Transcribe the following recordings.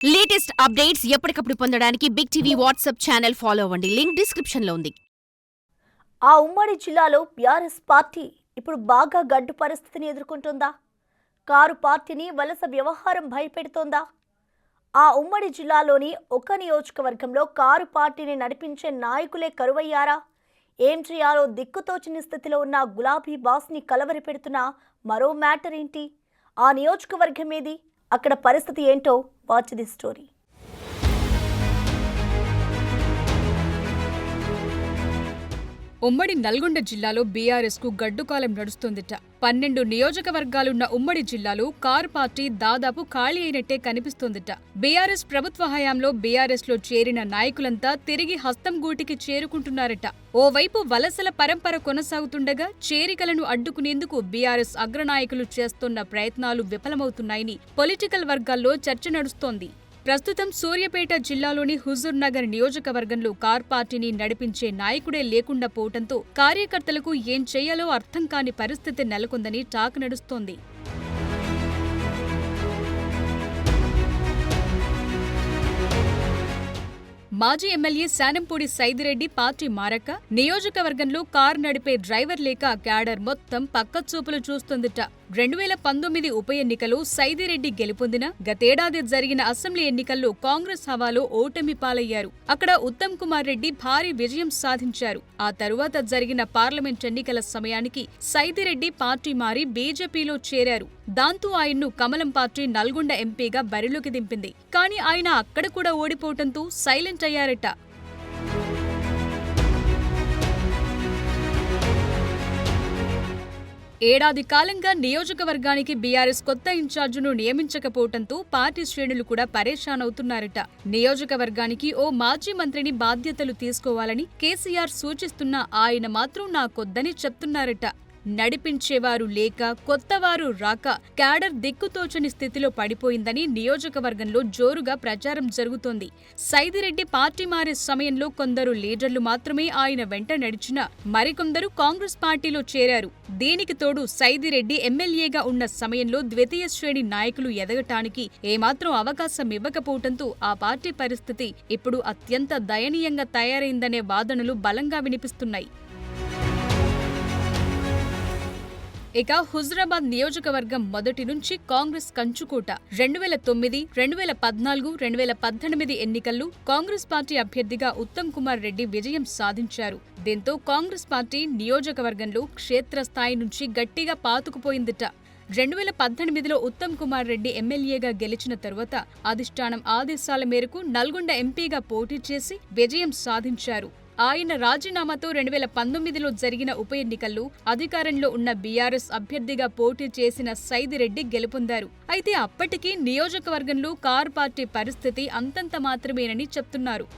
Latest updates ఎప్పటికప్పుడు పొందడానికి big TV WhatsApp channel follow అవ్వండి. లింక్ డిస్క్రిప్షన్ లో ఉంది. ఆ ఉమ్మడి జిల్లాలో బీఆర్ఎస్ పార్టీ ఇప్పుడు బాగా గడ్డు పరిస్థితిని ఎదుర్కొంటుందా? కారు పార్టీని వలస వ్యవహారం భయపెడుతోందా? ఆ ఉమ్మడి జిల్లాలోని ఒక నియోజకవర్గంలో కారు పార్టీని నడిపించే నాయకులే కరువయ్యారా? ఏం చేయాలో దిక్కుతోచని స్థితిలో ఉన్న గులాబీ బాస్ని కలవరి పెడుతున్న మరో మ్యాటర్ ఏంటి? ఆ నియోజకవర్గం ఏది? అక్కడ పరిస్థితి ఏంటో వాచ్ ది స్టోరీ. ఉమ్మడి నల్గొండ జిల్లాలో బీఆర్ఎస్ కు గడ్డుకాలం నడుస్తోందిట. 12 నియోజకవర్గాలున్న ఉమ్మడి జిల్లాలో కారు పార్టీ దాదాపు ఖాళీ అయినట్టే కనిపిస్తోందిట. బీఆర్ఎస్ ప్రభుత్వ హయాంలో బీఆర్ఎస్ లో చేరిన నాయకులంతా తిరిగి హస్తం గూటికి చేరుకుంటున్నారట. ఓవైపు వలసల పరంపర కొనసాగుతుండగా చేరికలను అడ్డుకునేందుకు బీఆర్ఎస్ అగ్రనాయకులు చేస్తోన్న ప్రయత్నాలు విఫలమవుతున్నాయని పొలిటికల్ వర్గాల్లో చర్చ నడుస్తోంది. ప్రస్తుతం సూర్యాపేట జిల్లాలోని హుజూర్ నగర్ నియోజకవర్గంలో కార్ పార్టీని నడిపించే నాయకుడే లేకుండా పోవటంతో కార్యకర్తలకు ఏం చేయాలో అర్థం కాని పరిస్థితి నెలకొందని టాక్ నడుస్తోంది. మాజీ ఎమ్మెల్యే శానంపూడి సైదిరెడ్డి పార్టీ మారక నియోజకవర్గంలో కారు నడిపే డ్రైవర్ లేక క్యాడర్ మొత్తం పక్కచూపులు చూస్తోందిట. 2019 ఉప ఎన్నికలో సైదిరెడ్డి గెలుపొందిన గతేడాది జరిగిన అసెంబ్లీ ఎన్నికల్లో కాంగ్రెస్ హవాలో ఓటమి పాలయ్యారు. అక్కడ ఉత్తమ్ కుమార్ రెడ్డి భారీ విజయం సాధించారు. ఆ తరువాత జరిగిన పార్లమెంట్ ఎన్నికల సమయానికి సైదిరెడ్డి పార్టీ మారి బీజేపీలో చేరారు. దాంతో ఆయన్ను కమలం పార్టీ నల్గొండ ఎంపీగా బరిలోకి దింపింది. కానీ ఆయన అక్కడ కూడా ఓడిపోవటంతో సైలెంట్ అయ్యారట. ఏడాది కాలంగా నియోజకవర్గానికి బీఆర్ఎస్ కొత్త ఇన్ఛార్జిను నియమించకపోవడంతో పార్టీ శ్రేణులు కూడా పరేషాన్ అవుతున్నారట. నియోజకవర్గానికి ఓ మాజీ మంత్రిని బాధ్యతలు తీసుకోవాలని కేసీఆర్ సూచిస్తున్నా ఆయన మాత్రం నాకొద్దని చెప్తున్నారట. నడిపించేవారు లేక కొత్తవారు రాక క్యాడర్ దిక్కుతోచని స్థితిలో పడిపోయిందని నియోజకవర్గంలో జోరుగా ప్రచారం జరుగుతోంది. సైదిరెడ్డి పార్టీ మారే సమయంలో కొందరు లీడర్లు మాత్రమే ఆయన వెంట నడిచినా మరికొందరు కాంగ్రెస్ పార్టీలో చేరారు. దీనికి తోడు సైదిరెడ్డి ఎమ్మెల్యేగా ఉన్న సమయంలో ద్వితీయ శ్రేణి నాయకులు ఎదగటానికి ఏమాత్రం అవకాశం ఇవ్వకపోవడంతో ఆ పార్టీ పరిస్థితి ఇప్పుడు అత్యంత దయనీయంగా తయారైందనే వాదనలు బలంగా వినిపిస్తున్నాయి. ఇక హుజురాబాద్ నియోజకవర్గం మొదటి నుంచి కాంగ్రెస్ కంచుకోట. 2009, 2014, 2018 ఎన్నికల్లో కాంగ్రెస్ పార్టీ అభ్యర్థిగా ఉత్తమ్ కుమార్ రెడ్డి విజయం సాధించారు. దీంతో కాంగ్రెస్ పార్టీ నియోజకవర్గంలో క్షేత్రస్థాయి నుంచి గట్టిగా పాతుకుపోయిందిట. 2018లో ఉత్తమ్ కుమార్ రెడ్డి ఎమ్మెల్యేగా గెలిచిన తరువాత అధిష్టానం ఆదేశాల మేరకు నల్గొండ ఎంపీగా పోటీ చేసి విజయం సాధించారు. ఆయన రాజీనామాతో 2019లో జరిగిన ఉప ఎన్నికల్లో అధికారంలో ఉన్న బీఆర్ఎస్ అభ్యర్థిగా పోటీ చేసిన సైదిరెడ్డి గెలుపొందారు. అయితే అప్పటికీ నియోజకవర్గంలో కారు పార్టీ పరిస్థితి అంతంత మాత్రమేనని చెప్తున్నారు.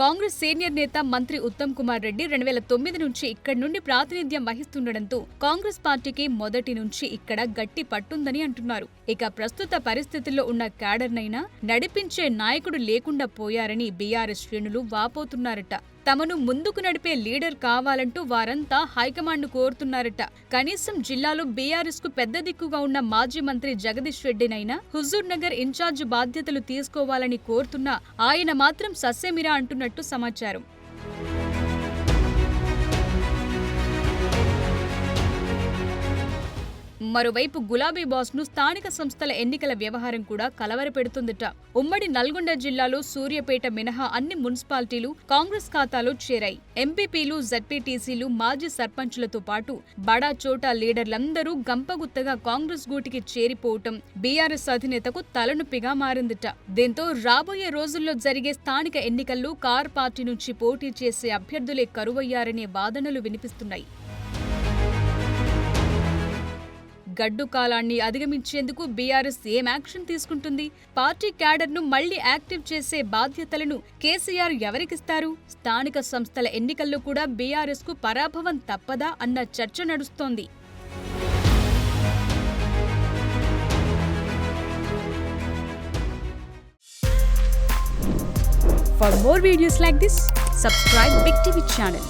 కాంగ్రెస్ సీనియర్ నేత మంత్రి ఉత్తమ్ కుమార్ రెడ్డి 2009 నుంచి ఇక్కడి నుండి ప్రాతినిధ్యం వహిస్తుండటంతో కాంగ్రెస్ పార్టీకి మొదటి నుంచి ఇక్కడ గట్టి పట్టుందని అంటున్నారు. ఇక ప్రస్తుత పరిస్థితుల్లో ఉన్న క్యాడర్నైనా నడిపించే నాయకుడు లేకుండా పోయారని బీఆర్ఎస్ శ్రేణులు వాపోతున్నారట. తమను ముందుకు నడిపే లీడర్ కావాలంటూ వారంతా హైకమాండ్ను కోరుతున్నారట. కనీసం జిల్లాలో బీఆర్ఎస్ కు పెద్ద దిక్కుగా ఉన్న మాజీ మంత్రి జగదీష్ రెడ్డినైనా హుజూర్ నగర్ ఇన్ఛార్జ్ బాధ్యతలు తీసుకోవాలని కోరుతున్నా ఆయన మాత్రం సస్యమిరా అంటున్నట్టు సమాచారం. మరోవైపు గులాబీ బాస్ ను స్థానిక సంస్థల ఎన్నికల వ్యవహారం కూడా కలవరపెడుతుందట. ఉమ్మడి నల్గొండ జిల్లాలో సూర్యాపేట మినహా అన్ని మున్సిపాలిటీలు కాంగ్రెస్ ఖాతాలో చేరాయి. ఎంపీపీలు, జడ్పీటీసీలు, మాజీ సర్పంచులతో పాటు బడా చోటా లీడర్లందరూ గంపగుత్తగా కాంగ్రెస్ గూటికి చేరిపోవటం బీఆర్ఎస్ అధినేతకు తలనొప్పిగా మారిందట. దీంతో రాబోయే రోజుల్లో జరిగే స్థానిక ఎన్నికల్లో కార్ పార్టీ నుంచి పోటీ చేసే అభ్యర్థులే కరువయ్యారనే వాదనలు వినిపిస్తున్నాయి. గడ్డు కాలాన్ని అధిగమించేందుకు బీఆర్ఎస్ ఏం యాక్షన్ తీసుకుంటుంది? పార్టీ క్యాడర్ను మళ్లీ యాక్టివ్ చేసే బాధ్యతలను కేసీఆర్ ఎవరికిస్తారు? స్థానిక సంస్థల ఎన్నికల్లో కూడా బీఆర్ఎస్ కు పరాభవం తప్పదా అన్న చర్చ నడుస్తోంది. For more videos like this, subscribe Big TV channel.